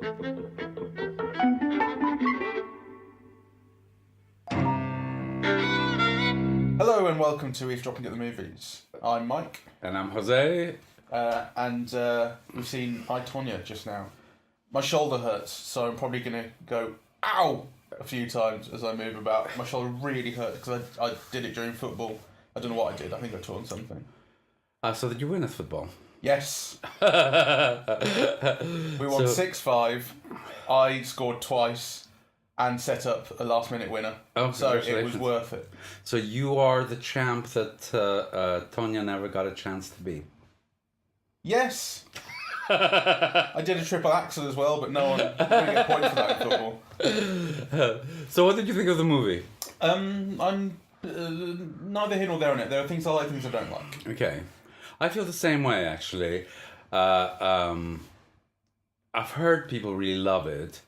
Hello and welcome to Eavesdropping at the Movies. I'm Mike. And I'm José. And we've seen Tonya just now. My shoulder hurts, so I'm probably going to go, ow, a few times as I move about. My shoulder really hurt because I did it during football. I don't know what I did. I think I torn something. So did you win at football? Yes. We won 6-5. I scored twice and set up a last-minute winner. Oh, so it was worth it. So you are the champ that Tonya never got a chance to be. Yes. I did a triple axel as well, but no one didn't get a point for that in football. So what did you think of the movie? I'm neither here nor there on it. There are things I like, things I don't like. Okay. I feel the same way, actually. I've heard people really love it,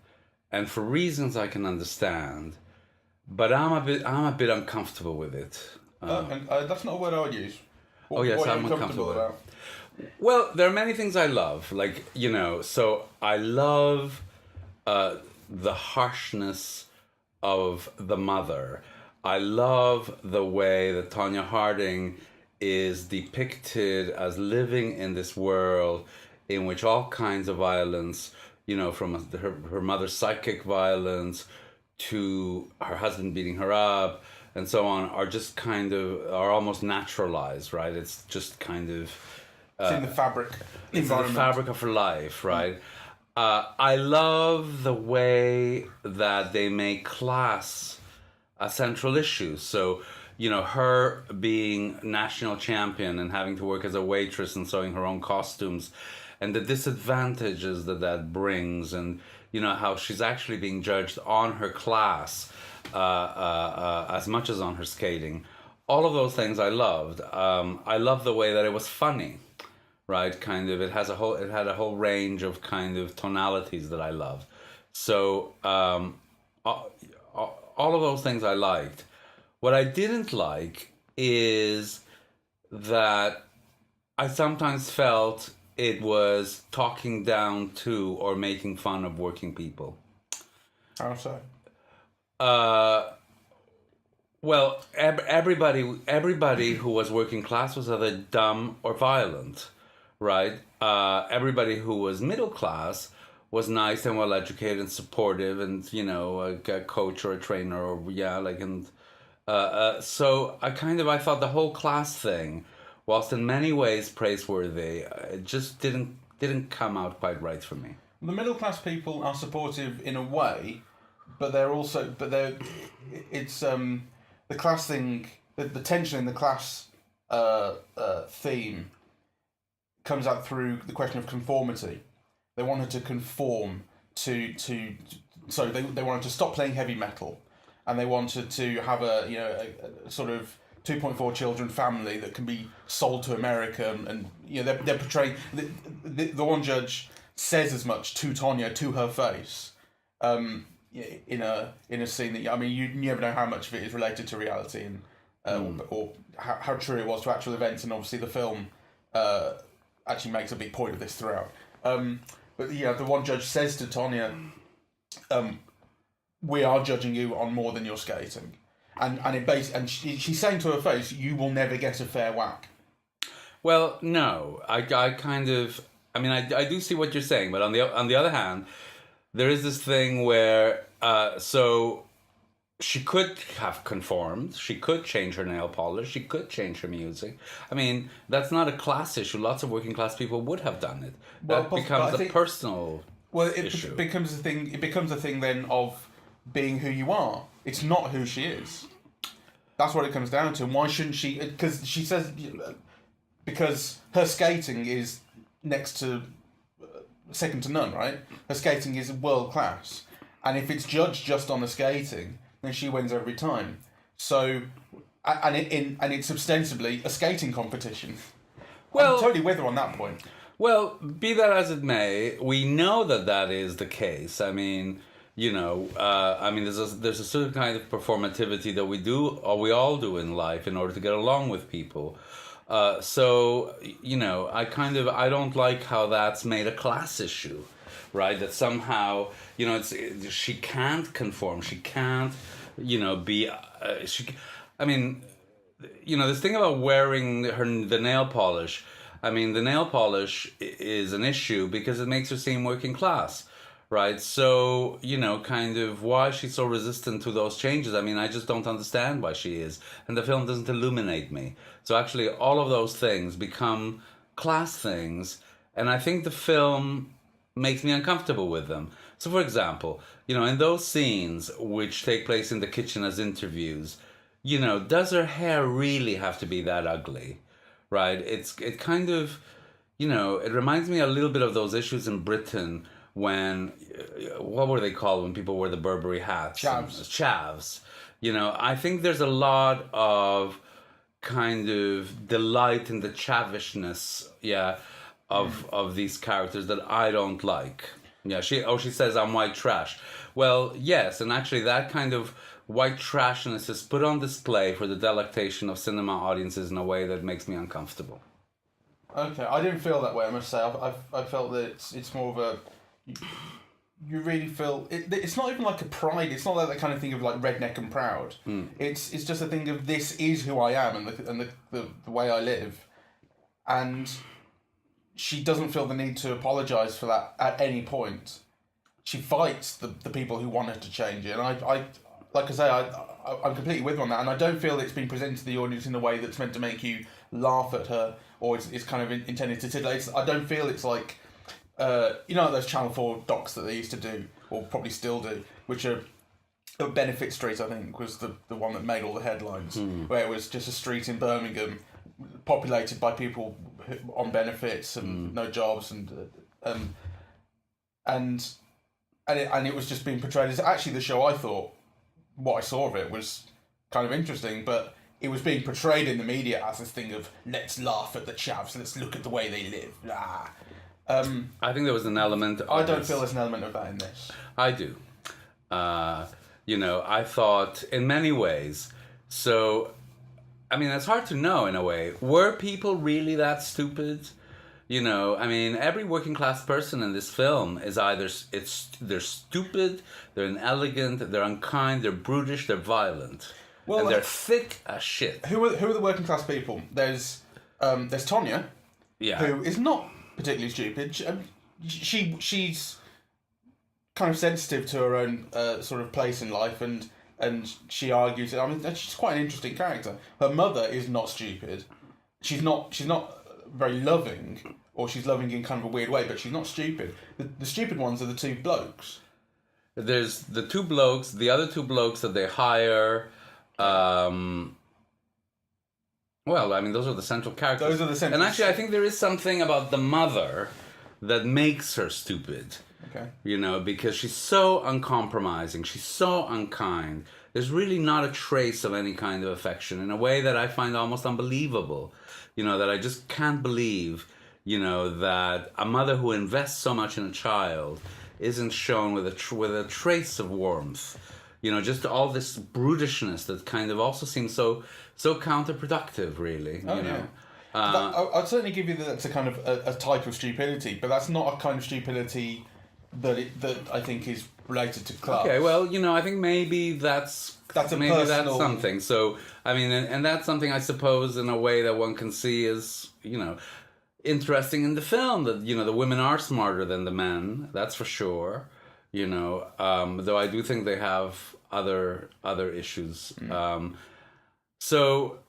and for reasons I can understand, but I'm a bit uncomfortable with it. That's not a word I would use. I'm uncomfortable with it. Well, there are many things I love, so I love the harshness of the mother. I love the way that Tonya Harding is depicted as living in this world in which all kinds of violence, from her mother's psychic violence to her husband beating her up and so on, are almost naturalized, right? It's just kind of... it's in the fabric environment. The fabric of her life, right? I love the way that they make class a central issue. So, her being national champion and having to work as a waitress and sewing her own costumes and the disadvantages that brings, and, how she's actually being judged on her class as much as on her skating. All of those things I loved. I love the way that it was funny. Right, it had a whole range of kind of tonalities that I loved. So all of those things I liked. What I didn't like is that I sometimes felt it was talking down to or making fun of working people. How so? Well, everybody who was working class was either dumb or violent. Right? Everybody who was middle class was nice and well educated and supportive, and a coach or a trainer so I thought the whole class thing, whilst in many ways praiseworthy, it just didn't come out quite right for me. The middle class people are supportive in a way, but it's the class thing, the tension in the class theme comes out through the question of conformity. They wanted to conform to they wanted to stop playing heavy metal, and they wanted to have a sort of 2.4 children family that can be sold to America, and they're portraying the one judge says as much to Tonya to her face in a scene that you never know how much of it is related to reality and or how true it was to actual events, and obviously the film actually makes a big point of this throughout. But the one judge says to Tonya, we are judging you on more than your skating. And she's saying to her face, you will never get a fair whack. Well, no. I do see what you're saying, but on the other hand, there is this thing where so she could have conformed. She could change her nail polish. She could change her music. That's not a class issue. Lots of working class people would have done it. That becomes a personal issue. It becomes a thing. It becomes a thing then of being who you are. It's not who she is. That's what it comes down to. And why shouldn't she? Because she says because her skating is second to none. Right? Her skating is world class, and if it's judged just on the skating, then she wins every time. So, and it's ostensibly a skating competition. Well, I'm totally with her on that point. Well, be that as it may, we know that is the case. There's a certain kind of performativity that we do, or we all do in life, in order to get along with people. So I don't like how that's made a class issue, right? That somehow she can't conform, she can't be I mean, this thing about wearing the nail polish. I mean, the nail polish is an issue because it makes her seem working class, right? So, kind of why she's so resistant to those changes. I mean, I just don't understand why she is. And the film doesn't illuminate me. So actually, all of those things become class things. And I think the film makes me uncomfortable with them. So, for example, in those scenes which take place in the kitchen as interviews, does her hair really have to be that ugly? Right? It kind of, it reminds me a little bit of those issues in Britain when, what were they called when people wear the Burberry hats? Chavs. I think there's a lot of kind of delight in the chavishness, of these characters that I don't like. Yeah, she says I'm white trash. Well, yes, and actually that kind of white trashness is put on display for the delectation of cinema audiences in a way that makes me uncomfortable. Okay, I didn't feel that way, I must say. I felt that it's more of a... You really feel... It's not even like a pride, it's not like that kind of thing of like redneck and proud. It's just a thing of this is who I am and the way I live. And she doesn't feel the need to apologise for that at any point. She fights the people who want her to change it. And I like I say, I'm completely with her on that, and I don't feel it's been presented to the audience in a way that's meant to make you laugh at her, or it's kind of intended to titillate. I don't feel it's like, those Channel 4 docs that they used to do, or probably still do, which are Benefit Street, I think, was the one that made all the headlines, where it was just a street in Birmingham populated by people on benefits and no jobs, and it was just being portrayed as actually the show. I thought what I saw of it was kind of interesting, but it was being portrayed in the media as this thing of let's laugh at the chavs, let's look at the way they live. I think there was an element of I don't feel there's an element of that in this. I do. I thought in many ways, so I mean, it's hard to know in a way. Were people really that stupid? Every working class person in this film is either they're stupid, they're inelegant, they're unkind, they're brutish, they're violent, and they're thick as shit. Who are the working class people? There's Tonya, who is not particularly stupid. She's kind of sensitive to her own sort of place in life, and she argues. I mean, she's quite an interesting character. Her mother is not stupid. She's not very loving, or she's loving in kind of a weird way, but she's not stupid. The stupid ones are the two blokes. There's the two blokes, the other two blokes that they hire. Those are the central characters. Those are the central. And actually, I think there is something about the mother that makes her stupid. Okay. Because she's so uncompromising, she's so unkind. There's really not a trace of any kind of affection in a way that I find almost unbelievable. That I just can't believe, that a mother who invests so much in a child isn't shown with a trace of warmth. Just all this brutishness that kind of also seems so counterproductive, really. I'd certainly give you that's a kind of a type of stupidity, but that's not a kind of stupidity that I think is related to class. Okay, well, I think maybe that's something. So, I mean, and that's something I suppose in a way that one can see is, interesting in the film, that, the women are smarter than the men, that's for sure, though I do think they have other issues. So,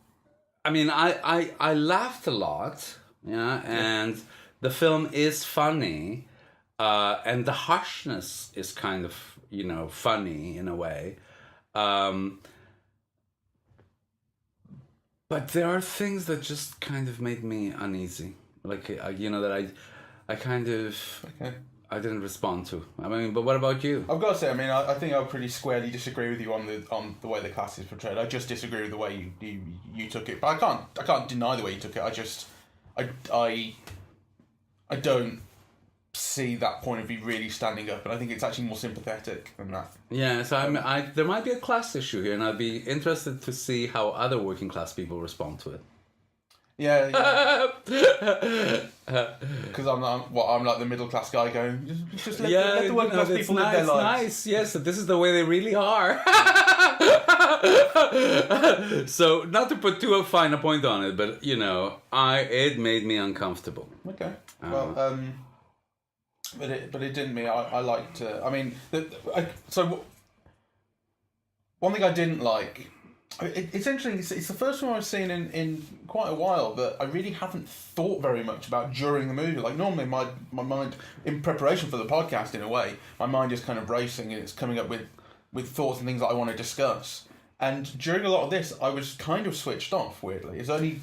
I mean, I laughed a lot, and the film is funny, and the harshness is kind of, funny in a way. But there are things that just kind of made me uneasy. Like, that I kind of... Okay. I didn't respond to. I mean, but what about you? I've got to say, I mean, I think I would pretty squarely disagree with you on the way the class is portrayed. I just disagree with the way you took it. But I can't deny the way you took it. I don't see that point of view really standing up, and I think it's actually more sympathetic than that. Yeah, so there might be a class issue here, and I'd be interested to see how other working class people respond to it. Yeah, because I'm like the middle class guy going, just let the working class people live their lives. Nice, yes, this is the way they really are. So, not to put too fine a point on it, but it made me uncomfortable. Okay, but it didn't mean I liked. I mean, one thing I didn't like. It's interesting. It's the first one I've seen in quite a while that I really haven't thought very much about during the movie. Like normally, my mind, in preparation for the podcast, in a way, my mind is kind of racing and it's coming up with thoughts and things that I want to discuss. And during a lot of this, I was kind of switched off. Weirdly, it's only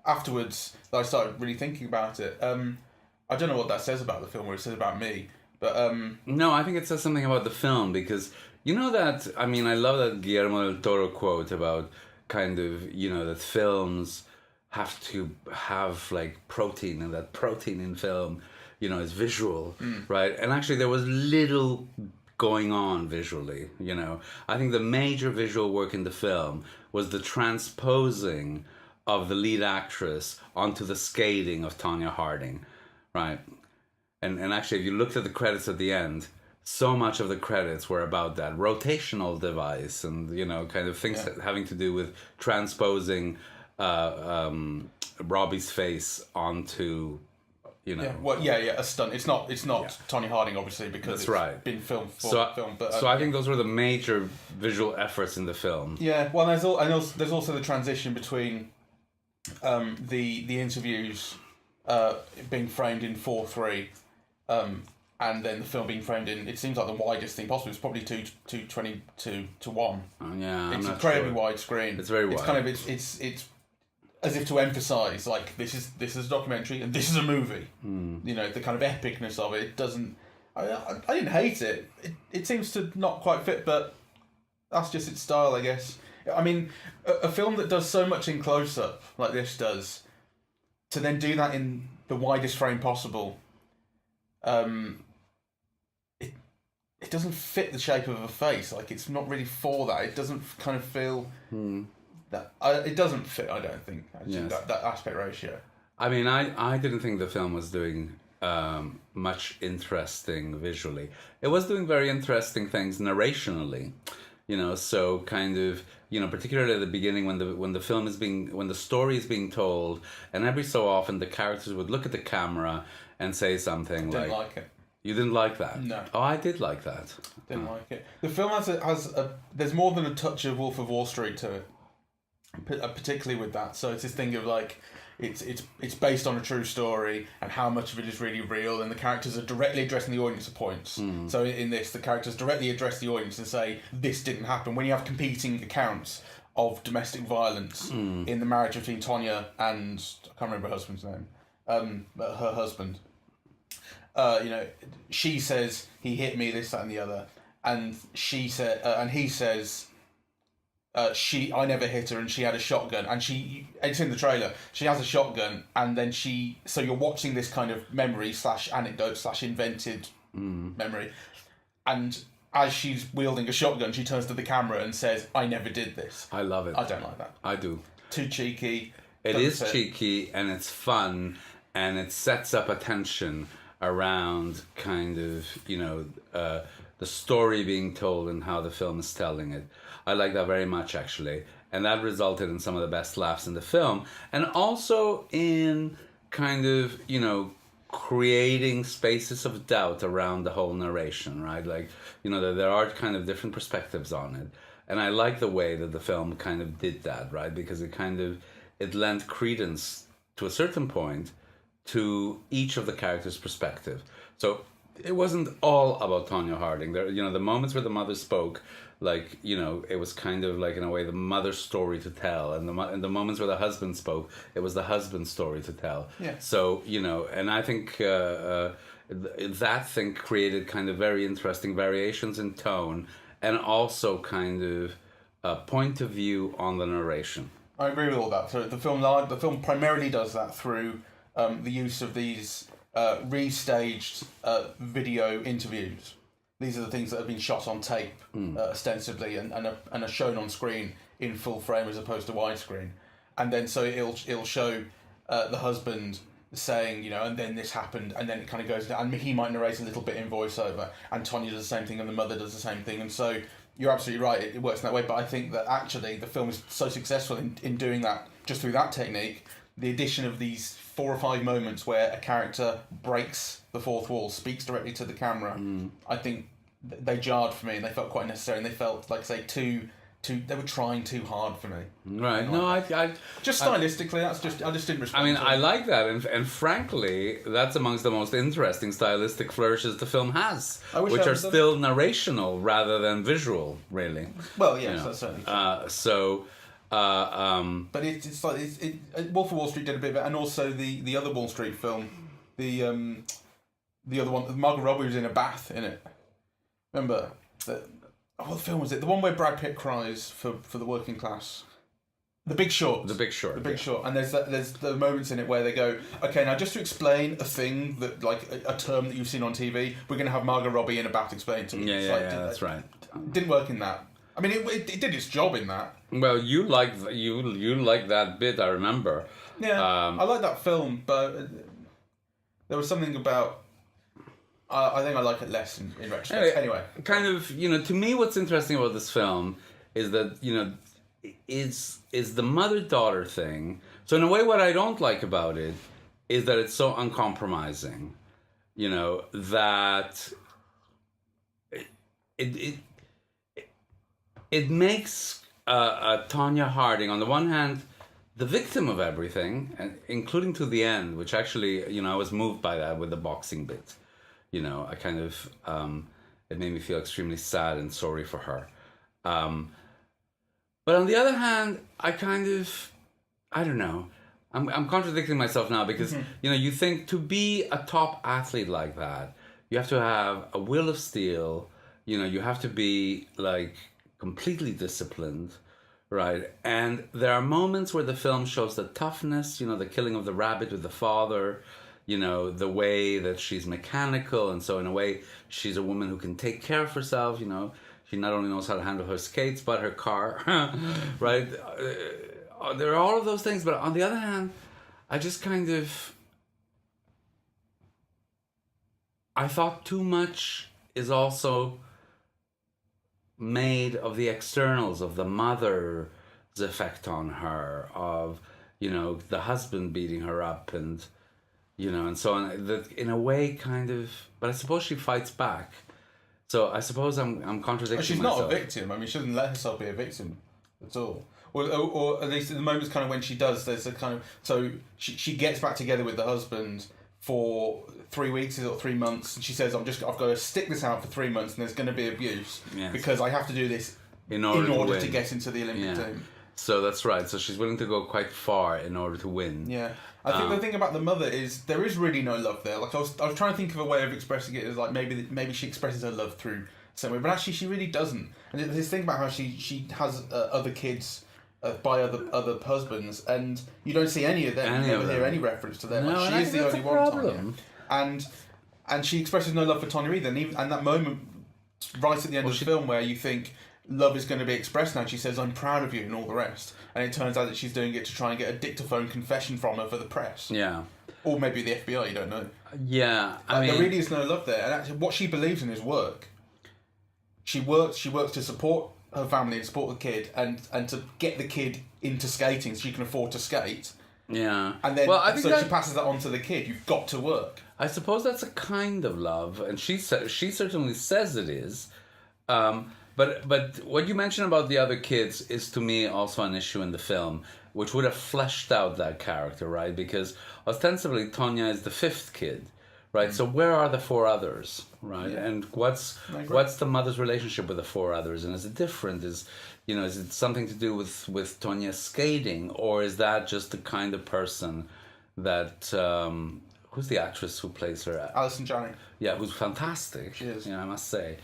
afterwards that I started really thinking about it. I don't know what that says about the film or it says about me, but no, I think it says something about the film because. You know that, I mean, I love that Guillermo del Toro quote about kind of, that films have to have like protein and that protein in film, is visual, right? And actually there was little going on visually, I think the major visual work in the film was the transposing of the lead actress onto the skating of Tonya Harding, right? And actually, if you looked at the credits at the end, so much of the credits were about that rotational device and, kind of things having to do with transposing Robbie's face onto, a stunt. It's not Tonya Harding, obviously, because it's been filmed for film. But, so I think those were the major visual efforts in the film. Yeah, well, there's also the transition between the interviews being framed in 4:3, and then the film being framed in, it seems like the widest thing possible. It's probably 2:20:1. Oh, yeah, it's incredibly wide screen. It's very wide. It's kind of it's as if to emphasise like this is a documentary and this is a movie. The kind of epicness of it. It doesn't. I didn't hate it. It seems to not quite fit, but that's just its style, I guess. I mean, a film that does so much in close up like this does, to then do that in the widest frame possible. It doesn't fit the shape of a face. Like it's not really for that. It doesn't kind of feel that. It doesn't fit. I don't think actually, that aspect ratio. I mean, I didn't think the film was doing much interesting visually. It was doing very interesting things narrationally. So kind of particularly at the beginning when the story is being told, and every so often the characters would look at the camera and say something Didn't like it. You didn't like that? No. Oh, I did like that. Didn't like it. The film has there's more than a touch of Wolf of Wall Street to it, particularly with that. So it's this thing of like, it's based on a true story, and how much of it is really real, and the characters are directly addressing the audience at points. So in this, the characters directly address the audience and say, this didn't happen. When you have competing accounts of domestic violence in the marriage between Tonya and, I can't remember her husband's name, her husband. She says he hit me, this, that, and the other, and he says, I never hit her, and she had a shotgun, and it's in the trailer. She has a shotgun, and then so you're watching this kind of memory / anecdote / invented memory, and as she's wielding a shotgun, she turns to the camera and says, "I never did this." I love it. I don't like that. I do. Too cheeky. It is cheeky, and it's fun, and it sets up a tension around kind of the story being told and how the film is telling it. I like that very much, actually, and that resulted in some of the best laughs in the film, and also in kind of creating spaces of doubt around the whole narration, right? Like there are kind of different perspectives on it, and I like the way that the film kind of did that, right? Because it lent credence to a certain point to each of the characters' perspective. So it wasn't all about Tonya Harding. There, the moments where the mother spoke, like, it was kind of like, in a way, the mother's story to tell. And the moments where the husband spoke, it was the husband's story to tell. Yeah. So, and I think that thing created kind of very interesting variations in tone and also kind of a point of view on the narration. I agree with all that. So the film primarily does that through the use of these restaged video interviews. These are the things that have been shot on tape ostensibly and are shown on screen in full frame as opposed to widescreen. and then so it'll show the husband saying, and then this happened, and then it kind of goes, and he might narrate a little bit in voiceover, and Tonya does the same thing, and the mother does the same thing, and so you're absolutely right, it works in that way. But I think that actually the film is so successful in doing that just through that technique. The addition of these 4 or 5 moments where a character breaks the fourth wall, speaks directly to the camera, I think they jarred for me, and they felt quite necessary, and they felt, like I say, they were trying too hard for me. Right. No, I just stylistically, I just didn't respond. I mean, to it. I like that, and frankly, that's amongst the most interesting stylistic flourishes the film has, which are still narrational rather than visual, really. Well, yes, that's certainly true. But it's like Wolf of Wall Street did a bit of it, and also the other Wall Street film, the other one, Margot Robbie was in a bath in it. Remember that? What film was it? The one where Brad Pitt cries for the working class. The Big Short. The Big Short. The Big Short. And there's the moments in it where they go, okay, now just to explain a thing that, like a term that you've seen on TV, we're going to have Margot Robbie in a bath explain to me. Yeah, that's right. Didn't work in that. I mean, it did its job in that. Well, you like that bit, I remember. Yeah, I like that film, but there was something about. I think I like it less in retrospect. Anyway, kind of, to me, what's interesting about this film is that is the mother-daughter thing. So in a way, what I don't like about it is that it's so uncompromising. That it makes Tonya Harding, on the one hand, the victim of everything, and including to the end, which actually, I was moved by that with the boxing bit. I kind of, it made me feel extremely sad and sorry for her. But on the other hand, I don't know, I'm contradicting myself now because, you think to be a top athlete like that, you have to have a will of steel, you have to be like completely disciplined, right? And there are moments where the film shows the toughness, the killing of the rabbit with the father, the way that she's mechanical, and so in a way she's a woman who can take care of herself, she not only knows how to handle her skates but her car, right? There are all of those things, but on the other hand, I just I thought too much is also made of the externals, of the mother's effect on her, of, the husband beating her up and and so on, that in a way but I suppose she fights back. So I suppose I'm contradicting she's myself. not a victim. I mean, she doesn't let herself be a victim at all. Or at least in the moments when she does, there's a so she gets back together with the husband for 3 weeks or 3 months, and she says, I've got to stick this out for 3 months, and there's going to be abuse because I have to do this in order to get into the Olympic team. So that's right. So she's willing to go quite far in order to win. Yeah. I think the thing about the mother is there is really no love there. Like I was trying to think of a way of expressing it as like maybe she expresses her love through some way, but actually she really doesn't. And there's this thing about how she has other kids by other husbands, and you don't see any of them. You never hear any reference to them. No, like, she is the only one. Tonya. And she expresses no love for Tonya either. And that moment right at the end of the film where you think love is going to be expressed now, she says, I'm proud of you, and all the rest. And it turns out that she's doing it to try and get a dictaphone confession from her for the press. Yeah. Or maybe the FBI, you don't know. Yeah. I mean, there really is no love there. And actually, what she believes in is work. She works to support her family and support the kid and to get the kid into skating so she can afford to skate. Yeah. And then she passes that on to the kid. You've got to work. I suppose that's a kind of love, and she certainly says it is. But what you mentioned about the other kids is to me also an issue in the film, which would have fleshed out that character, right? Because ostensibly Tonya is the 5th kid, right? So where are the 4 others, right? Yeah. And what's the mother's relationship with the 4 others? And is it different? Is it something to do with Tonya skating, or is that just the kind of person that who's the actress who plays her? Alison Janney. Yeah, who's fantastic. She is. I must say.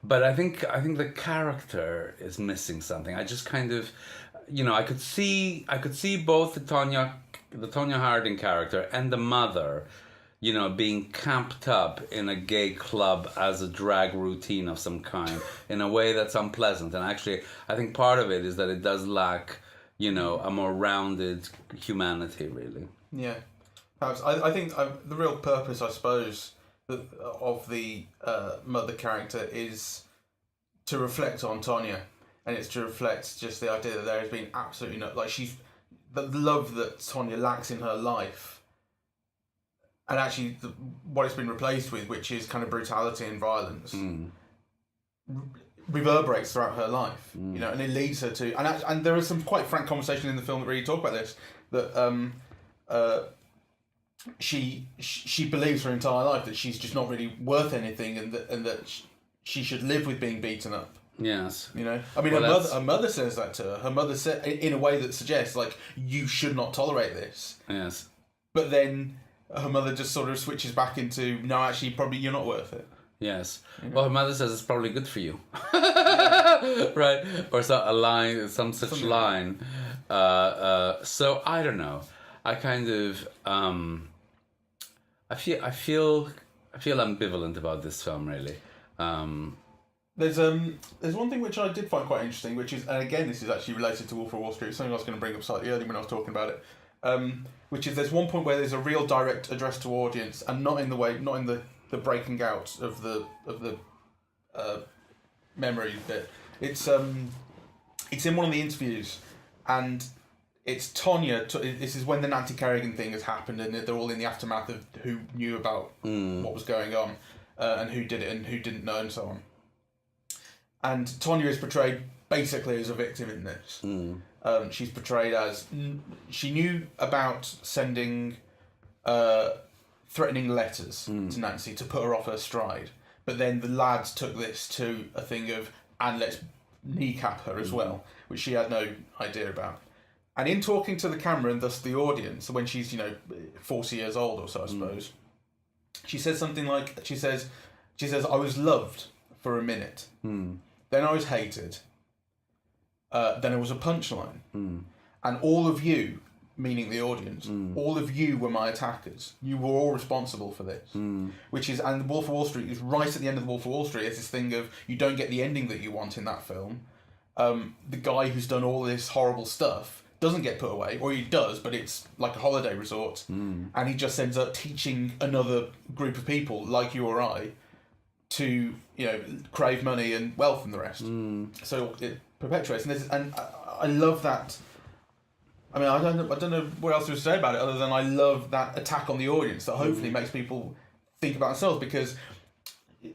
But I think the character is missing something. I just I could see both the Tonya Harding character and the mother, being camped up in a gay club as a drag routine of some kind in a way that's unpleasant. And actually, I think part of it is that it does lack, a more rounded humanity, really. Yeah, perhaps. I think the real purpose, I suppose, of the mother character is to reflect on Tonya, and it's to reflect just the idea that there has been absolutely no, like, the love that Tonya lacks in her life, and actually what it's been replaced with, which is kind of brutality and violence, reverberates throughout her life, and it leads her to, and there is some quite frank conversation in the film that really talk about this, that she believes her entire life that she's just not really worth anything, and that she should live with being beaten up. Yes. I mean, her mother says that to her. Her mother said in a way that suggests, like, you should not tolerate this. Yes. But then her mother just sort of switches back into, no, actually, probably you're not worth it. Yes. Well, her mother says it's probably good for you. Right? Or some such line. So I don't know. I kind of I feel ambivalent about this film, really. There's one thing which I did find quite interesting, which is, and again, this is actually related to Wolf of Wall Street, something I was going to bring up slightly earlier when I was talking about it, which is there's one point where there's a real direct address to audience, and not in the breaking out of the memory bit. It's in one of the interviews, and it's Tonya. This is when the Nancy Kerrigan thing has happened, and they're all in the aftermath of who knew about what was going on, and who did it and who didn't know, and so on. And Tonya is portrayed basically as a victim in this. She's portrayed as she knew about sending threatening letters to Nancy to put her off her stride, but then the lads took this to a thing of, and let's kneecap her as well, which she had no idea about. And in talking to the camera and thus the audience, when she's 40 years old or so, I suppose, she says something like, she says I was loved for a minute, then I was hated, then it was a punchline, and all of you, meaning the audience, all of you were my attackers. You were all responsible for this. Which is, and Wolf of Wall Street is right at the end of the Wolf of Wall Street. It's this thing of, you don't get the ending that you want in that film. The guy who's done all this horrible stuff doesn't get put away, or he does, but it's like a holiday resort, and he just ends up teaching another group of people like you or I to crave money and wealth and the rest. So it perpetuates, and I love that. I mean, I don't know what else to say about it other than I love that attack on the audience that hopefully makes people think about themselves, because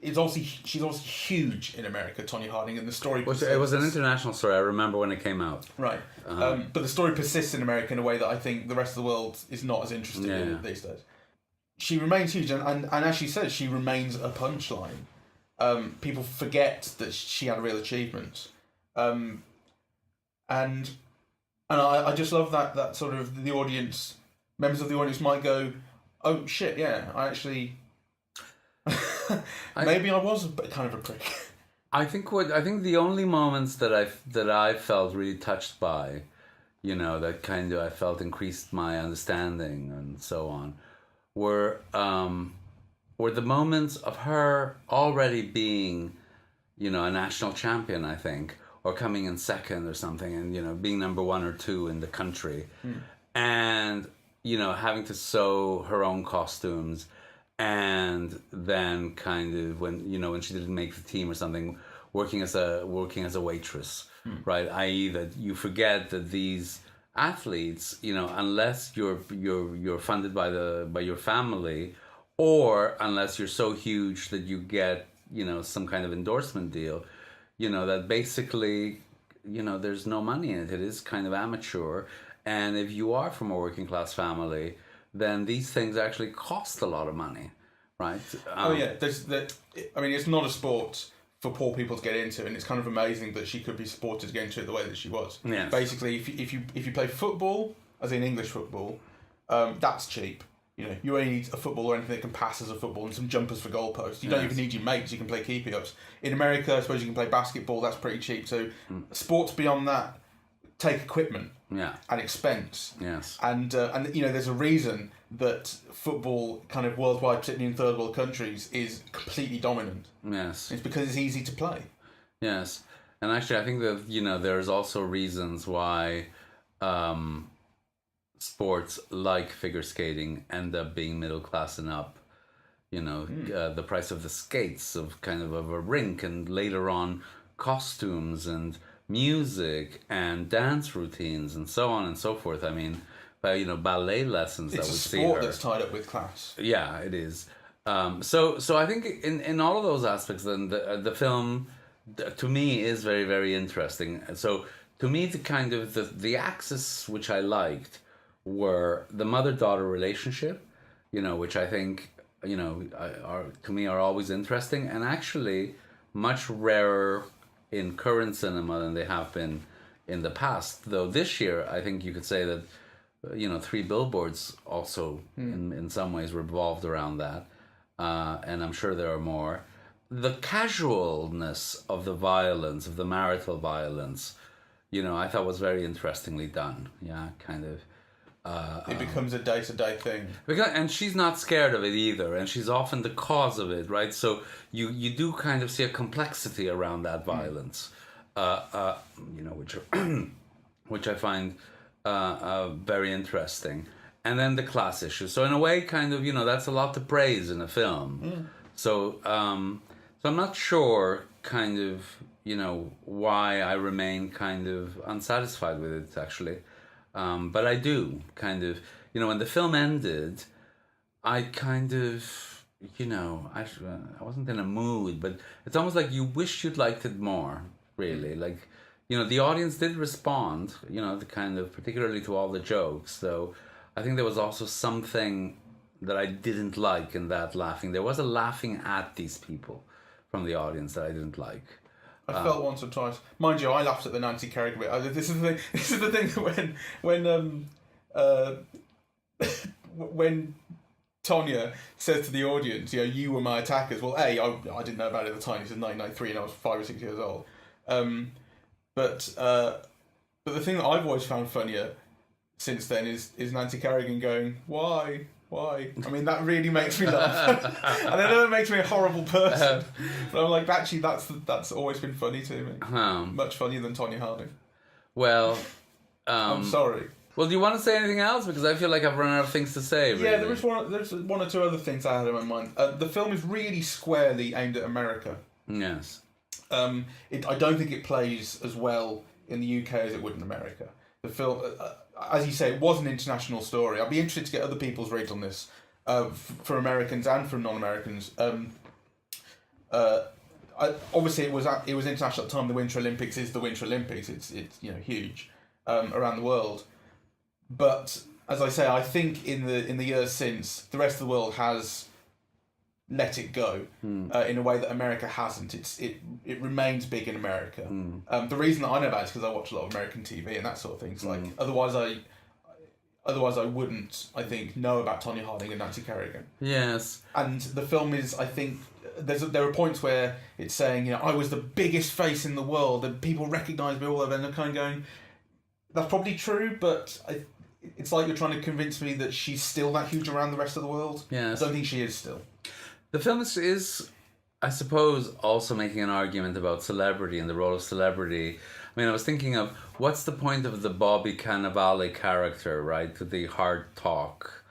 she's obviously huge in America, Tonya Harding, and the story persists. It was an international story. I remember when it came out. Right. But the story persists in America in a way that I think the rest of the world is not as interested in these days. She remains huge, and as she says, she remains a punchline. People forget that she had real achievements. And I just love that sort of the audience, members of the audience might go, oh shit, yeah, I actually, maybe I was kind of a prick. I think the only moments that I felt really touched by, that kind of I felt increased my understanding and so on, were the moments of her already being, a national champion, I think, or coming in second or something, and being number 1 or 2 in the country, and having to sew her own costumes, and then kind of when she didn't make the team or something, working as a waitress, right? I.e., that you forget that these athletes, unless you're funded by your family, or unless you're so huge that you get some kind of endorsement deal, that basically, there's no money in it. It is kind of amateur. And if you are from a working class family, then these things actually cost a lot of money, right? It's not a sport for poor people to get into, and it's kind of amazing that she could be supported to get into it the way that she was. Yes. Basically, if you play football, as in English football, that's cheap. You only need a football or anything that can pass as a football and some jumpers for goalposts. You don't even need your mates. You can play keepy-ups. In America, I suppose you can play basketball. That's pretty cheap. So sports beyond that take equipment and expense. Yes. And there's a reason that football, kind of worldwide, particularly in third world countries, is completely dominant. Yes. It's because it's easy to play. Yes. And actually, I think that, there's also reasons why sports like figure skating end up being middle class and up. The price of the skates of kind of a rink, and later on costumes and music and dance routines and so on and so forth. I mean, ballet lessons that It's we a see sport her. that's tied up with class. Yeah, it is. So I think in all of those aspects, then the film, to me, is very, very interesting. So to me, the kind of the axis which I liked were the mother-daughter relationship, which I think are to me are always interesting, and actually much rarer in current cinema than they have been in the past. Though this year, I think you could say that Three Billboards also in some ways revolved around that, and I'm sure there are more. The casualness of the violence, of the marital violence, I thought was very interestingly done. Yeah, kind of. It becomes a day-to-day thing. And she's not scared of it either, and she's often the cause of it, right? So you do kind of see a complexity around that violence, which I find very interesting. And then the class issue. So in a way, kind of, that's a lot to praise in a film. So I'm not sure, kind of, why I remain kind of unsatisfied with it, actually. But I do kind of, when the film ended, I kind of, I wasn't in a mood, but it's almost like you wish you'd liked it more, really. Like, the audience did respond, the kind of, particularly to all the jokes. So I think there was also something that I didn't like in that laughing. There was a laughing at these people from the audience that I didn't like. I felt once or twice. Mind you, I laughed at the Nancy Kerrigan bit. This is the thing. This is the thing when Tonya says to the audience, you were my attackers. Well, I didn't know about it at the time. This is 1993, and I was 5 or 6 years old. But the thing that I've always found funnier since then is Nancy Kerrigan going, "Why? Why?" I mean, that really makes me laugh. And I know it makes me a horrible person, but I'm like, actually, that's always been funny to me. Much funnier than Tonya Harding. Well, I'm sorry. Well, do you want to say anything else? Because I feel like I've run out of things to say. Really. Yeah, there's one or two other things I had in my mind. The film is really squarely aimed at America. Yes. I don't think it plays as well in the UK as it would in America. The film, as you say, it was an international story. I'd be interested to get other people's reads on this, for Americans and from non-Americans. Obviously, it was international at the time. The Winter Olympics is the Winter Olympics. It's huge around the world. But as I say, I think in the years since, the rest of the world has let it go in a way that America hasn't. It remains big in America. The reason that I know about it is because I watch a lot of American TV and that sort of thing. It's like otherwise I wouldn't, I think, know about Tonya Harding and Nancy Kerrigan. Yes. And the film is, I think, there are points where it's saying, I was the biggest face in the world and people recognise me all over, and they're kind of going, that's probably true, but it's like you're trying to convince me that she's still that huge around the rest of the world. Yes. I don't think she is still. The film is, I suppose, also making an argument about celebrity and the role of celebrity. I mean, I was thinking of, what's the point of the Bobby Cannavale character, right? The hard talk.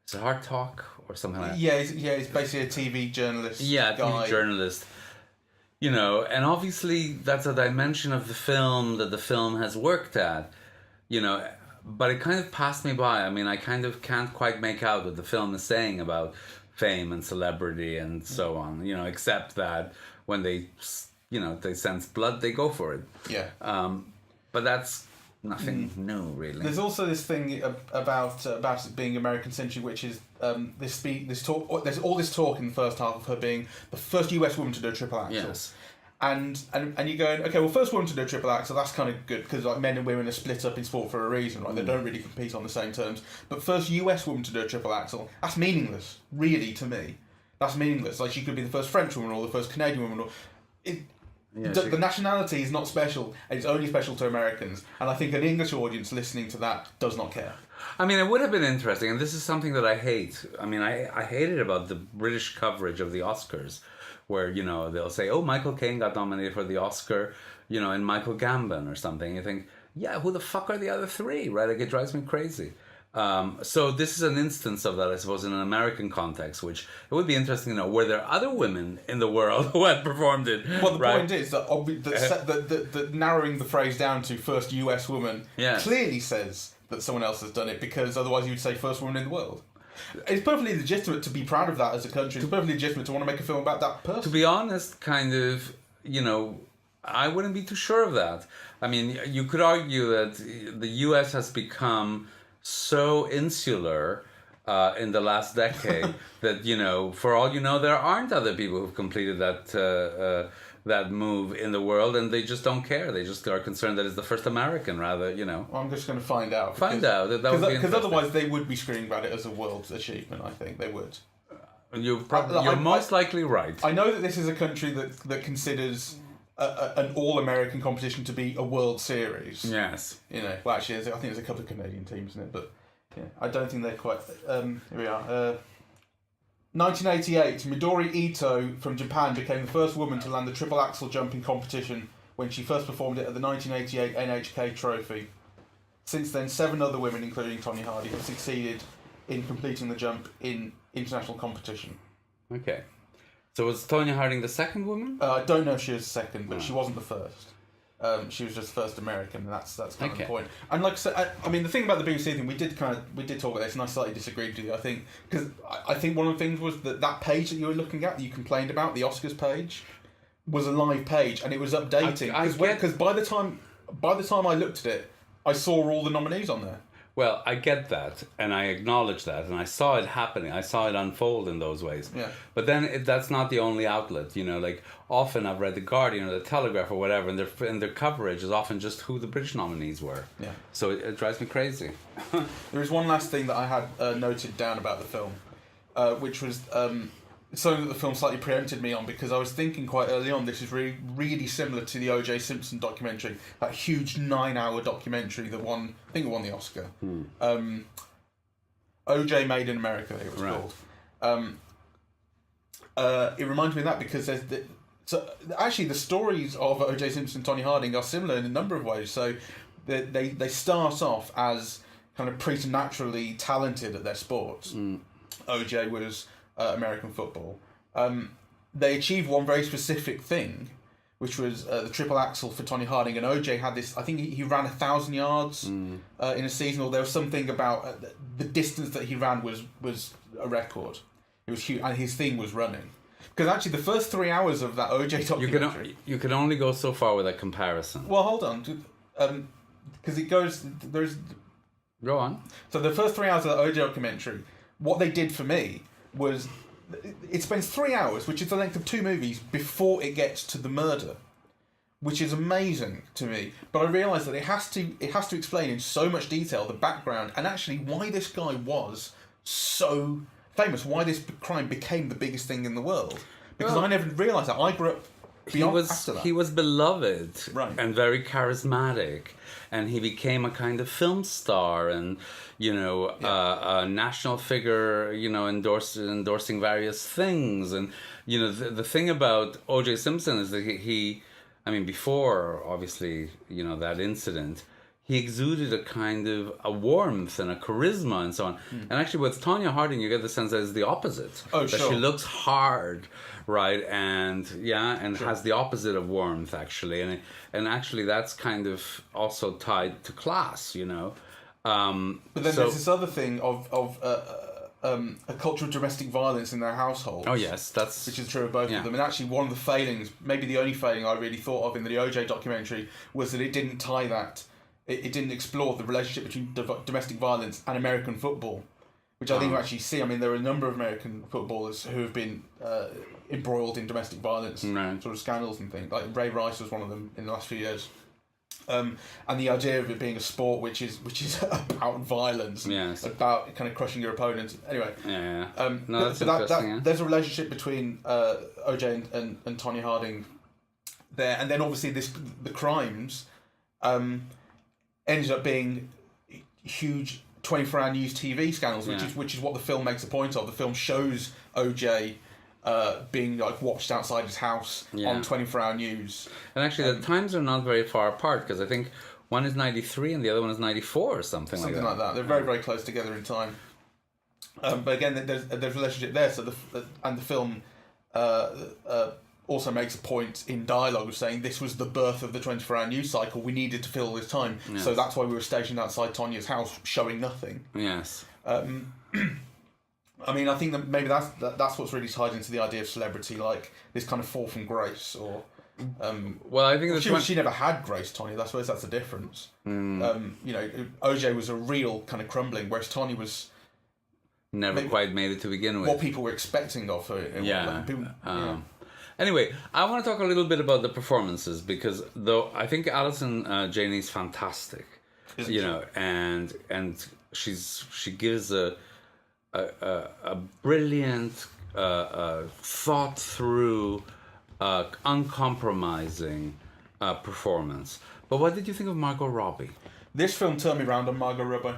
Is it hard talk or something like that? Yeah, he's basically a TV journalist. Yeah, guy. TV journalist. And obviously that's a dimension of the film that the film has worked at, but it kind of passed me by. I mean, I kind of can't quite make out what the film is saying about fame and celebrity and so on, except that when they sense blood, they go for it. Yeah. But that's nothing new, really. There's also this thing about it being American century, which is this talk. There's all this talk in the first half of her being the first US woman to do a triple axel. Yes. And you're going, okay, well, first woman to do a triple axel, that's kind of good, because like men and women are split up in sport for a reason, right? They don't really compete on the same terms. But first US woman to do a triple axel, that's meaningless, really, to me. That's meaningless. Like, she could be the first French woman or the first Canadian woman. The nationality is not special, and it's only special to Americans. And I think an English audience listening to that does not care. I mean, it would have been interesting, and this is something that I hate. I mean, I hate it about the British coverage of the Oscars, where, they'll say, oh, Michael Caine got nominated for the Oscar, and Michael Gambon or something. You think, yeah, who the fuck are the other three, right? Like, it drives me crazy. So this is an instance of that, I suppose, in an American context, which it would be interesting to know, were there other women in the world who had performed it? Well, the right? point is that that narrowing the phrase down to first US woman clearly says that someone else has done it, because otherwise you'd say first woman in the world. It's perfectly legitimate to be proud of that as a country. It's perfectly legitimate to want to make a film about that person. To be honest, kind of, I wouldn't be too sure of that. I mean, you could argue that the US has become so insular in the last decade that, for all you know, there aren't other people who've completed that move in the world, and they just don't care. They just are concerned that it's the first American, rather, Well, I'm just going to find out. Because otherwise they would be screaming about it as a world achievement, I think. They would. You're most likely right. I know that this is a country that considers an all-American competition to be a World Series. Yes. Well, actually, I think there's a couple of Canadian teams in it, but yeah, I don't think they're quite... here we are. 1988, Midori Ito from Japan became the first woman to land the triple axel jumping competition when she first performed it at the 1988 NHK Trophy. Since then, 7 other women, including Tonya Harding, have succeeded in completing the jump in international competition. Okay. So was Tonya Harding the second woman? I don't know if she was the second, but she wasn't the first. She was just the first American, and that's kind of the point. And like I said, I mean, the thing about the BBC thing, we did talk about this, and I slightly disagreed with you. I think because I think one of the things was that page that you were looking at, that you complained about, the Oscars page, was a live page, and it was updating. Because by the time I looked at it, I saw all the nominees on there. Well, I get that, and I acknowledge that, and I saw it happening. I saw it unfold in those ways. Yeah. But then that's not the only outlet, Like, often I've read The Guardian or The Telegraph or whatever, and their coverage is often just who the British nominees were. Yeah. So it drives me crazy. There is one last thing that I had noted down about the film, which was something that the film slightly preempted me on, because I was thinking quite early on, this is really, really similar to the O.J. Simpson documentary, that huge 9-hour documentary that won the Oscar. O.J. Made in America, it was called. It reminds me of that because actually the stories of O.J. Simpson and Tonya Harding are similar in a number of ways. So they start off as kind of preternaturally talented at their sports. O.J. was American football. They achieved one very specific thing, which was the triple axel for Tonya Harding, and OJ had this. I think he ran 1,000 yards in a season, or there was something about the distance that he ran was a record. It was huge, and his thing was running. Because actually, the first 3 hours of that OJ documentary, you can only go so far with that comparison. Well, hold on, because it goes. Go on. So the first 3 hours of the OJ documentary, what they did for me was it spends 3 hours, which is the length of 2 movies, before it gets to the murder, which is amazing to me. But I realised that it has to explain in so much detail the background and actually why this guy was so famous, why this crime became the biggest thing in the world. Because I never realised that. I grew up after that. He was beloved, right, and very charismatic, and he became a kind of film star and a national figure, endorsing various things. And the thing about O.J. Simpson is that he before obviously that incident, he exuded a kind of a warmth and a charisma and so on. And actually with Tonya Harding, you get the sense that it's the opposite. Oh, that sure. She looks hard, right? And sure, has the opposite of warmth, actually. And actually that's kind of also tied to class, But then there's this other thing of a culture of domestic violence in their households. Oh yes, which is true of both of them. And actually, one of the failings, maybe the only failing I really thought of in the OJ documentary, was that it didn't tie that. It didn't explore the relationship between domestic violence and American football, which I think you actually see. I mean, there are a number of American footballers who have been embroiled in domestic violence, sort of scandals and things. Like Ray Rice was one of them in the last few years. And the idea of it being a sport which is about violence, about kind of crushing your opponent. Anyway, no, that's interesting. There's a relationship between OJ and Tonya Harding there, and then obviously the crimes ended up being huge 24-hour news TV scandals, which is what the film makes a point of. The film shows OJ being watched outside his house on 24-hour news. And actually, the times are not very far apart, because I think One is 93 and the other one is 94 or something like that. They're very, very close together in time. But again, there's a relationship there. So the film also makes a point in dialogue of saying this was the birth of the 24-hour news cycle. We needed to fill this time, so that's why we were stationed outside Tonya's house, showing nothing. Yes. I mean, I think that maybe that's what's really tied into the idea of celebrity, like this kind of fall from grace, or. Well, I think she never had grace, Tonya. I suppose that's the difference. OJ was a real kind of crumbling, whereas Tonya was never quite made it to begin with. What people were expecting of her. Anyway, I want to talk a little bit about the performances, because though I think Alison Janey's fantastic, and she gives a brilliant, thought through, uncompromising performance. But what did you think of Margot Robbie? This film turned me around on Margot Robbie.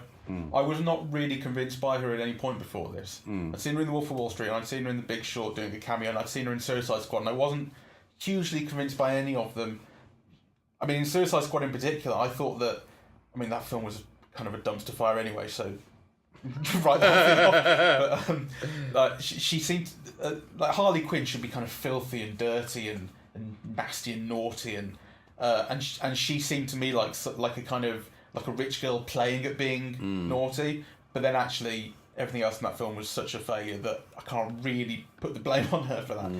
I was not really convinced by her at any point before this. I'd seen her in The Wolf of Wall Street, and I'd seen her in The Big Short doing a cameo, and I'd seen her in Suicide Squad, and I wasn't hugely convinced by any of them. I mean, in Suicide Squad in particular, I thought that, that film was kind of a dumpster fire anyway, so right that thing off. But she seemed like Harley Quinn should be kind of filthy and dirty and nasty and naughty, and she seemed to me like a kind of like a rich girl playing at being naughty, but then actually everything else in that film was such a failure that I can't really put the blame on her for that.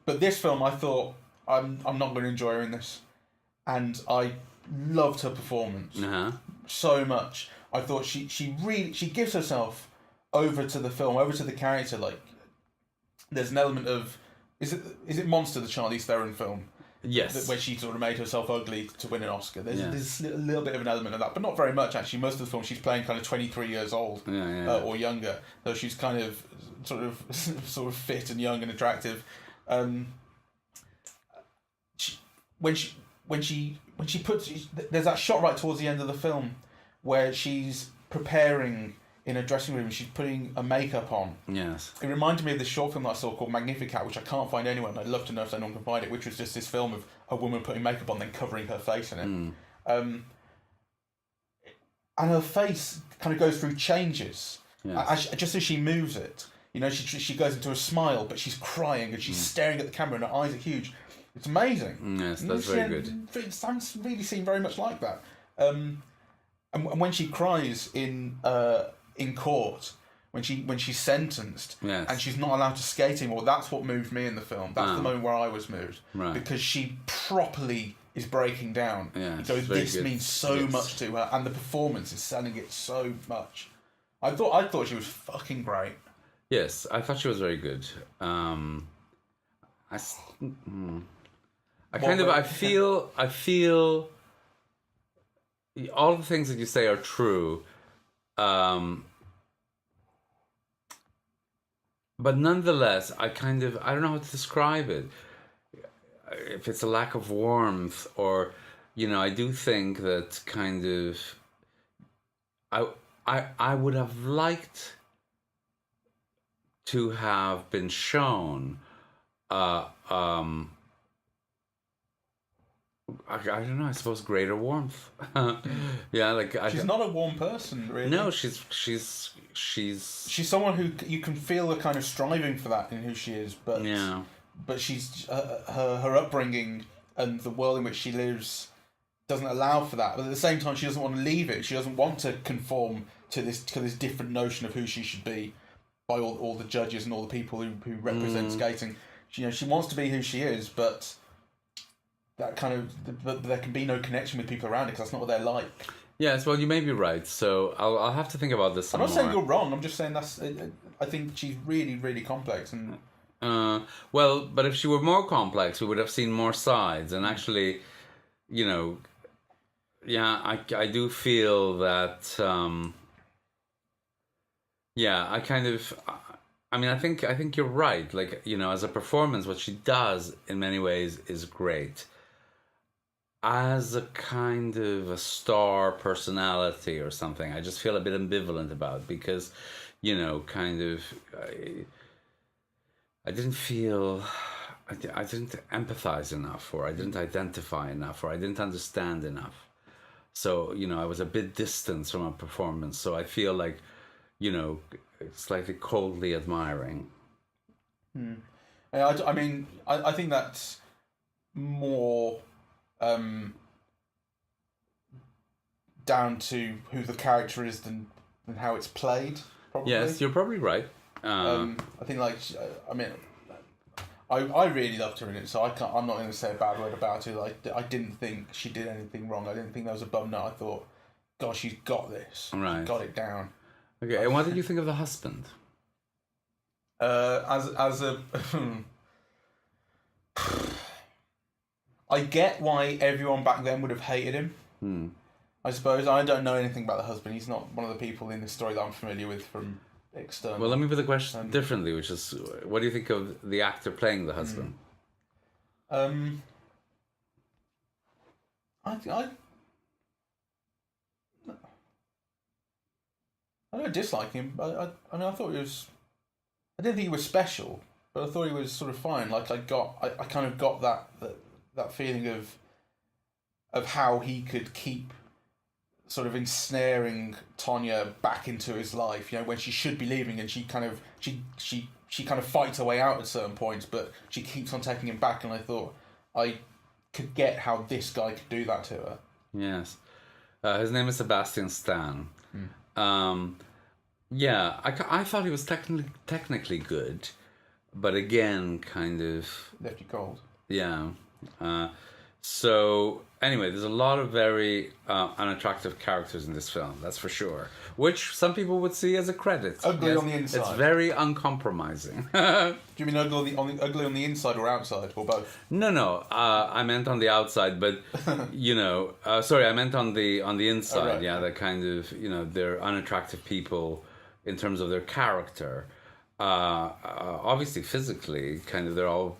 But this film, I thought, I'm not going to enjoy her in this, and I loved her performance so much. I thought she gives herself over to the film, over to the character. Like, there's an element of is it Monster, the Charlize Theron film? Yes. Where she sort of made herself ugly to win an Oscar. There's a little bit of an element of that, but not very much actually. Most of the film she's playing kind of 23 years old or younger, though she's kind of sort of fit and young and attractive. When she puts, there's that shot right towards the end of the film where she's preparing in a dressing room and she's putting a makeup on. Yes. It reminded me of this short film that I saw called Magnificat, which I can't find anywhere, and I'd love to know if anyone can find it, which was just this film of a woman putting makeup on, then covering her face in it. And her face kind of goes through changes. Yes. Just as she moves it. She goes into a smile, but she's crying and she's staring at the camera and her eyes are huge. It's amazing. Yes, that's very good. It sounds really seemed very much like that. And when she cries in court, when she's sentenced, and she's not allowed to skate anymore, that's what moved me in the film. That's the moment where I was moved, because she properly is breaking down. So this means so much to her, and the performance is selling it so much. I thought she was fucking great. Yes, I thought she was very good. I feel all the things that you say are true. But nonetheless, I don't know how to describe it. If it's a lack of warmth, or, I do think that kind of, I would have liked to have been shown, I don't know, I suppose greater warmth. She's not a warm person, really. No, she's someone who you can feel the kind of striving for that in who she is, but she's her upbringing and the world in which she lives doesn't allow for that. But at the same time, she doesn't want to leave it. She doesn't want to conform to this different notion of who she should be by all the judges and all the people who represent skating. She wants to be who she is, but that but there can be no connection with people around it because that's not what they're like. Yes, well, you may be right. So I'll have to think about this some more. I'm not saying you're wrong. I'm just saying I think she's really, really complex. And well, but if she were more complex, we would have seen more sides. And actually, I do feel that. I think you're right. Like, as a performance, what she does in many ways is great. As a kind of a star personality or something, I just feel a bit ambivalent about, because, I didn't empathize enough, or I didn't identify enough, or I didn't understand enough. So, I was a bit distant from her performance. So I feel like, slightly coldly admiring. Yeah, I think that's more down to who the character is than how it's played. Probably. Yes, you're probably right. I think I really loved her in it, so I'm not going to say a bad word about her. I didn't think she did anything wrong. I didn't think that was a bum nut. I thought, gosh, she's got this. Right. She's got it down. Okay, and what did you think of the husband? As a, I get why everyone back then would have hated him. I suppose I don't know anything about the husband. He's not one of the people in this story that I'm familiar with from external. Well, let me put the question differently, which is, what do you think of the actor playing the husband? I don't dislike him. I thought he was. I didn't think he was special, but I thought he was sort of fine. Like I kind of got that feeling of how he could keep sort of ensnaring Tonya back into his life. When she should be leaving, and she kind of fights her way out at certain points, but she keeps on taking him back. And I thought I could get how this guy could do that to her. Yes, his name is Sebastian Stan. Yeah, I thought he was technically good, but again, kind of left you cold. Yeah. So anyway, there's a lot of very unattractive characters in this film. That's for sure. Which some people would see as a credit. Ugly on the inside. It's very uncompromising. Do you mean ugly on the inside or outside or both? No. I meant on the outside, but sorry, I meant on the inside. Oh, right. Yeah, that kind of they're unattractive people in terms of their character. Obviously, physically, kind of they're all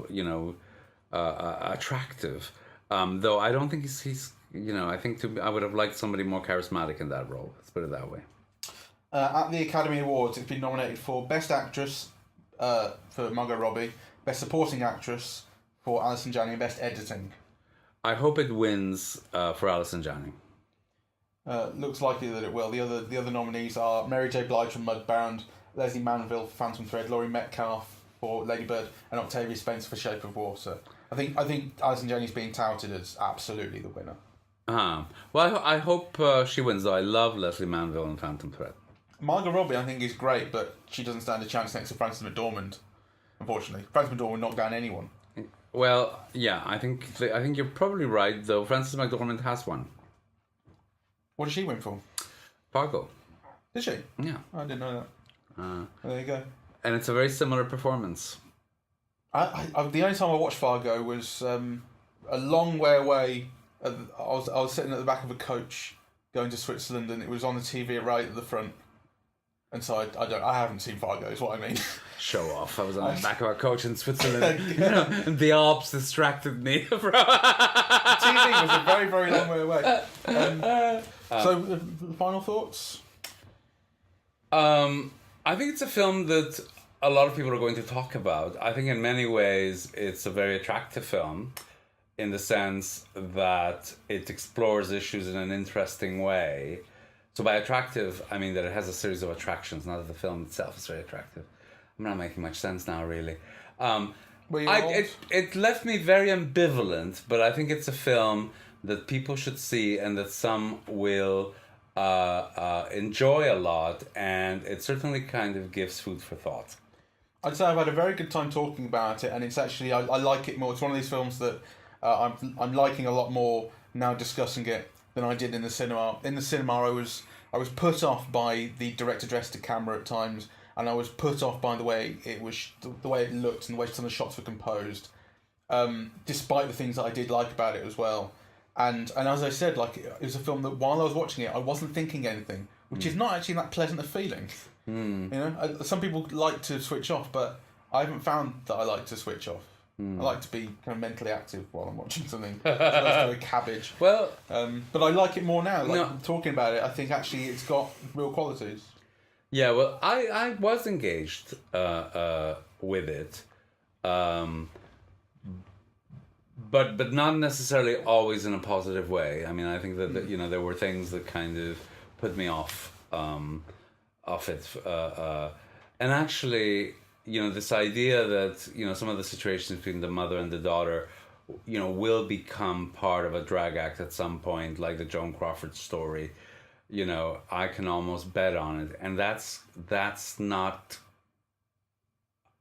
attractive. Though I don't think he's I think I would have liked somebody more charismatic in that role. Let's put it that way. At the Academy Awards, it's been nominated for Best Actress for Margot Robbie, Best Supporting Actress for Alison Janney, and Best Editing. I hope it wins for Alison Janney. Looks likely that it will. The other nominees are Mary J. Blige for Mudbound, Leslie Manville for Phantom Thread, Laurie Metcalf for Lady Bird, and Octavia Spencer for Shape of Water. I think Alison Janney's being touted as absolutely the winner. Well, I hope she wins, though. I love Leslie Manville and Phantom Thread. Margot Robbie, I think, is great, but she doesn't stand a chance next to Frances McDormand. Unfortunately, Frances McDormand knocked down anyone. Well, yeah, I think you're probably right, though. Frances McDormand has won. What did she win for? Fargo. Did she? Yeah. I didn't know that. Well, there you go. And it's a very similar performance. I the only time I watched Fargo was a long way away. I was sitting at the back of a coach going to Switzerland, and it was on the TV right at the front. And so I haven't seen Fargo. Is what I mean. Show off. I was on the back of a coach in Switzerland. And the Alps distracted me. TV was a very, very long way away. So, final thoughts? I think it's a film that a lot of people are going to talk about. I think in many ways it's a very attractive film in the sense that it explores issues in an interesting way. So by attractive, I mean that it has a series of attractions, not that the film itself is very attractive. I'm not making much sense now, really. It left me very ambivalent, but I think it's a film that people should see and that some will enjoy a lot, and it certainly kind of gives food for thought. I'd say I've had a very good time talking about it, and it's actually I like it more. It's one of these films that I'm liking a lot more now discussing it than I did in the cinema. In the cinema, I was put off by the director dressed to camera at times, and I was put off by the way it was, the way it looked, and the way some of the shots were composed. Despite the things that I did like about it as well, and as I said, like it was a film that while I was watching it, I wasn't thinking anything, which is not actually that pleasant a feeling. Some people like to switch off, but I haven't found that I like to switch off. I like to be kind of mentally active while I'm watching something. So let's do a cabbage. Well, but I like it more now. Talking about it, I think actually it's got real qualities. Yeah, well, I was engaged with it, but not necessarily always in a positive way. I mean, I think that you know, there were things that kind of put me off it, and actually, you know, this idea that, you know, some of the situations between the mother and the daughter, you know, will become part of a drag act at some point, like the Joan Crawford story. You know, I can almost bet on it, and that's not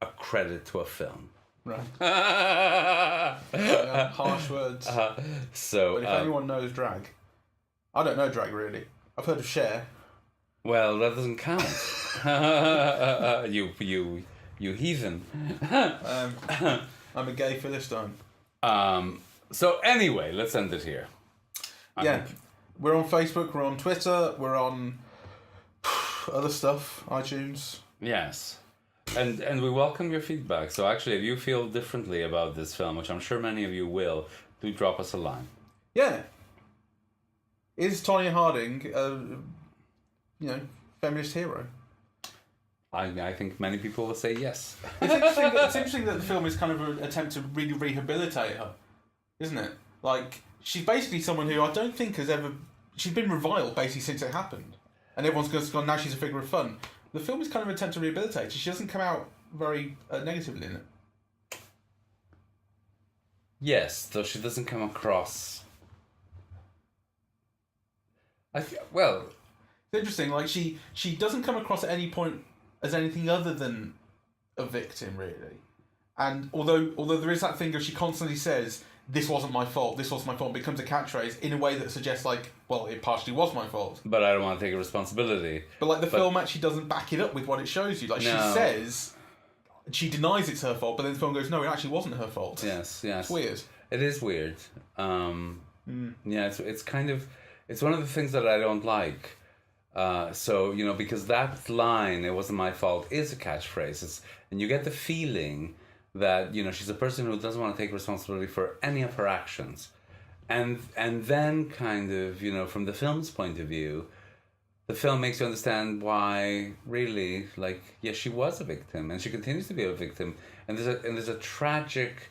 a credit to a film. Right. Yeah, harsh words. So, but if anyone knows drag, I don't know drag really. I've heard of Cher. well, that doesn't count. You heathen. I'm a gay Philistine. So anyway, let's end it here. Yeah, we're on Facebook, we're on Twitter, we're on other stuff, iTunes. Yes. And we welcome your feedback. So actually, if you feel differently about this film, which I'm sure many of you will, do drop us a line. Yeah. Is Tonya Harding feminist hero? I think many people will say yes. It's interesting that the film is kind of an attempt to really rehabilitate her, isn't it? Like, she's basically someone who I don't think has ever... She's been reviled basically since it happened. And everyone's gone, now she's a figure of fun. The film is kind of an attempt to rehabilitate her. She doesn't come out very negatively in it. Yes, though she doesn't come across... It's interesting, like, she doesn't come across at any point as anything other than a victim, really. And although there is that thing of she constantly says, this wasn't my fault, it becomes a catchphrase in a way that suggests, like, well, it partially was my fault. But I don't want to take responsibility. But, like, the film actually doesn't back it up with what it shows you. Like, No. she says, she denies it's her fault, but then the film goes, no, it actually wasn't her fault. Yes. It's weird. It is weird. Yeah, it's kind of... It's one of the things that I don't like. So, you know, because that line, it wasn't my fault, is a catchphrase. And you get the feeling that, you know, she's a person who doesn't want to take responsibility for any of her actions. And then kind of, you know, from the film's point of view, the film makes you understand why, really, like, yes, she was a victim, and she continues to be a victim. And there's a tragic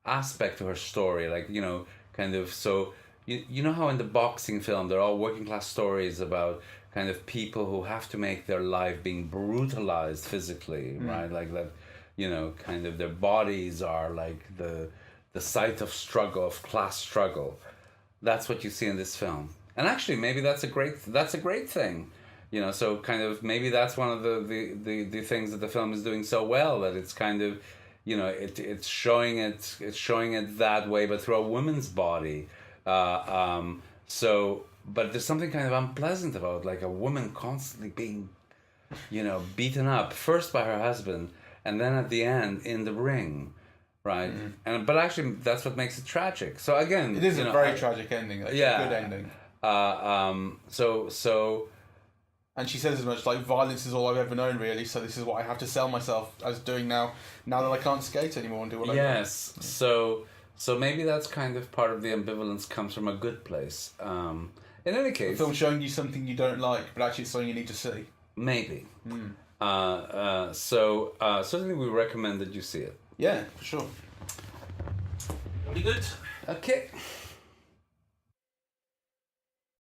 aspect to her story, like, you know, kind of, so... You know how in the boxing film, they're all working class stories about kind of people who have to make their life being brutalized physically, right? Like that, you know, kind of their bodies are like the site of struggle, of class struggle. That's what you see in this film. And actually, maybe that's a great thing. You know, so kind of maybe that's one of the things that the film is doing so well, that it's kind of, you know, it's showing it that way, but through a woman's body. But there's something kind of unpleasant about, like, a woman constantly being, you know, beaten up first by her husband and then at the end in the ring, right? But actually that's what makes it tragic. So again, it is a very tragic ending. It's a good ending. So and she says as much, like, violence is all I've ever known, really. So this is what I have to sell myself as doing now that I can't skate anymore and do what I want. Yes. So maybe that's kind of part of the ambivalence comes from a good place. In any case... The film showing you something you don't like, but actually it's something you need to see. Maybe. So certainly we recommend that you see it. Yeah, for sure. Pretty good. Okay.